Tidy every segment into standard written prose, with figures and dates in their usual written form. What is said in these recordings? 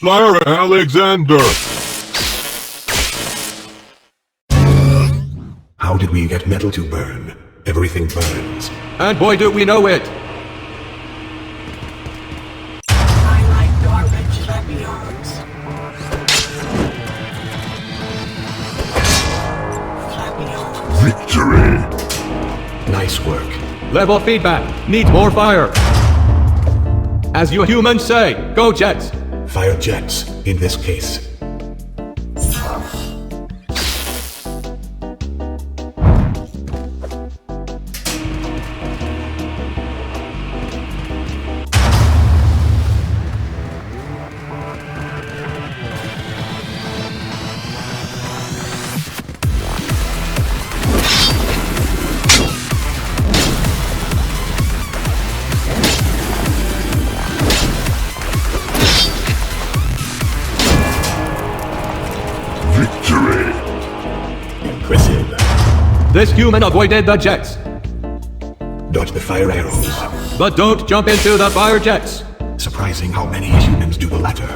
Flyer Alexander! How did we get metal to burn? Everything burns. And boy do we know it! I like garbage, let me arms. Flappy arms. Victory! Nice work. Level feedback. Need more fire. As you humans say, go jets. Fire jets, in this case. Impressive. This human avoided the jets. Dodge the fire arrows. But don't jump into the fire jets. Surprising how many humans do the latter.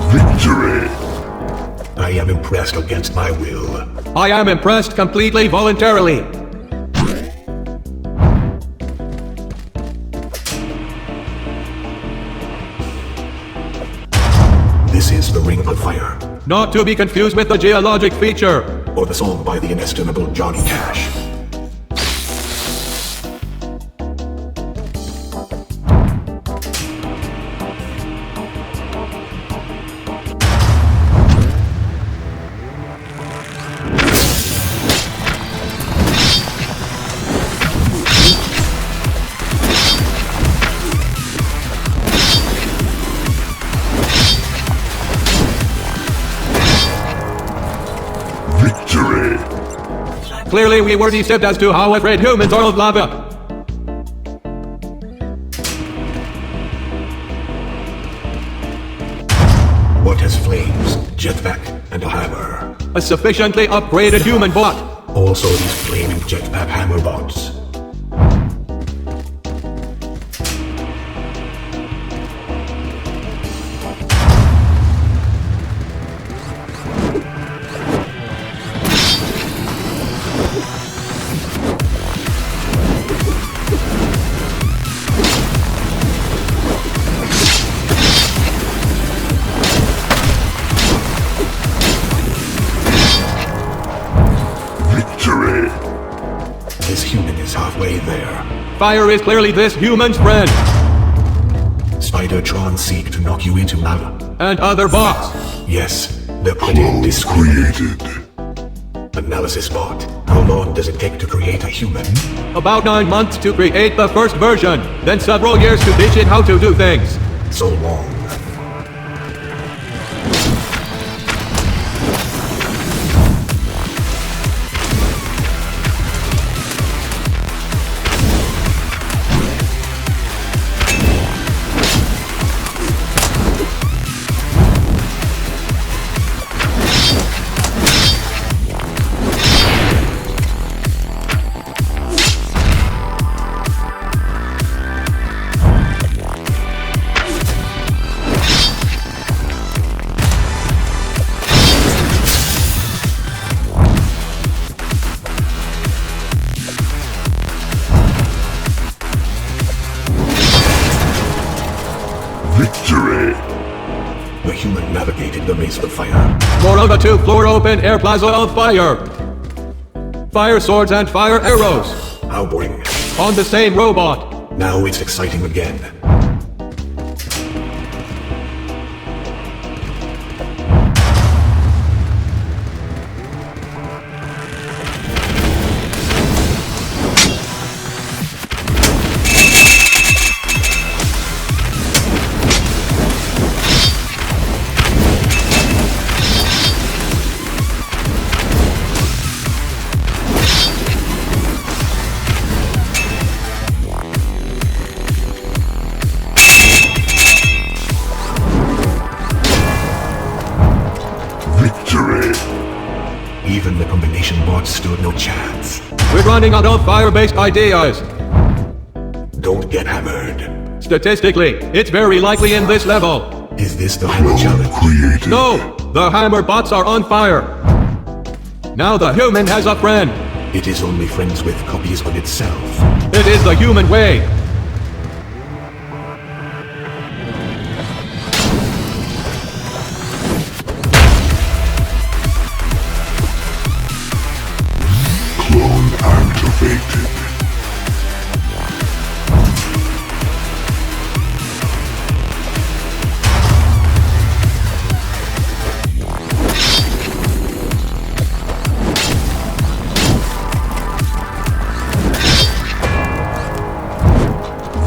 Victory! I am impressed against my will. I am impressed completely voluntarily. This is the Ring of Fire, Not to be confused with the geologic feature. or the song by the inestimable Johnny Cash. Victory! Clearly we were deceived as to how afraid humans are of lava. What has flames, jetpack, and a hammer? A sufficiently upgraded human bot. Also these flaming jetpack hammer bots. Victory! This human is halfway there. Fire is clearly this human's friend. Spider-Tron seek to knock you into lava. And other bots. Yes, they're pretty Clone discreet. created. Analysis bot. How long does it take to create a human? About 9 months to create the first version. Then several years to teach it how to do things. So long. Victory! The human navigated the maze of fire. More of a two-floor open air plaza of fire. Fire swords and fire arrows. How boring. On the same robot. Now it's exciting again. stood no chance. We're running out of fire-based ideas. Don't get hammered. Statistically, it's very likely in this level. Is this the hammer Clone challenge? created. No, the hammer bots are on fire. Now the human has a friend. It is only friends with copies of itself. It is the human way. Clone activated.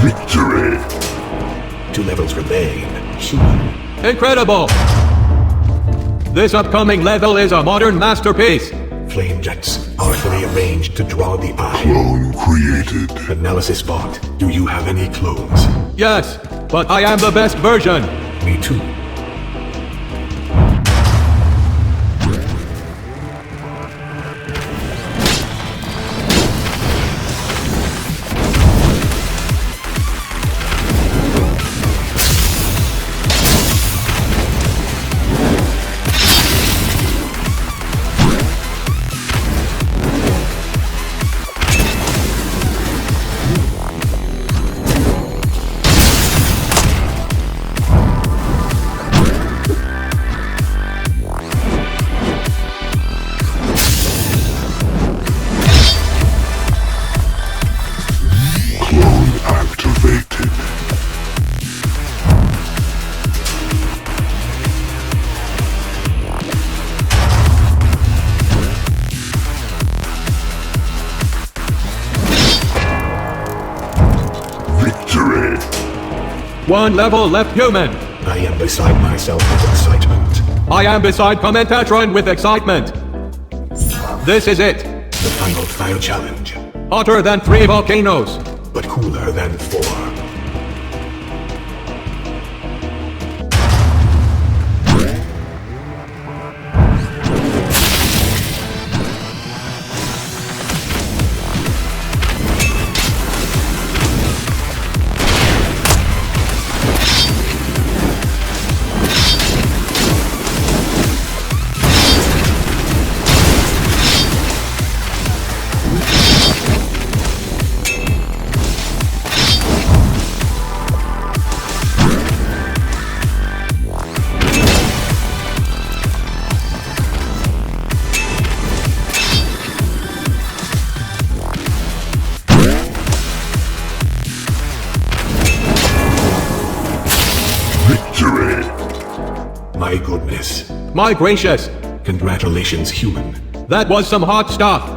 Victory. 2 levels remain. Human. Incredible. This upcoming level is a modern masterpiece. Flame jets artfully arranged to draw the eye. Clone created. Analysis bot, do you have any clones? Yes, but I am the best version. Me too. Clone activated. Victory. One level left, human. I am beside myself with excitement. I am beside Commentatron with excitement. This is it. The final fire challenge, Hotter than 3 volcanoes. but cooler than 4. Victory. My goodness. My gracious, Congratulations, human. that was some hot stuff.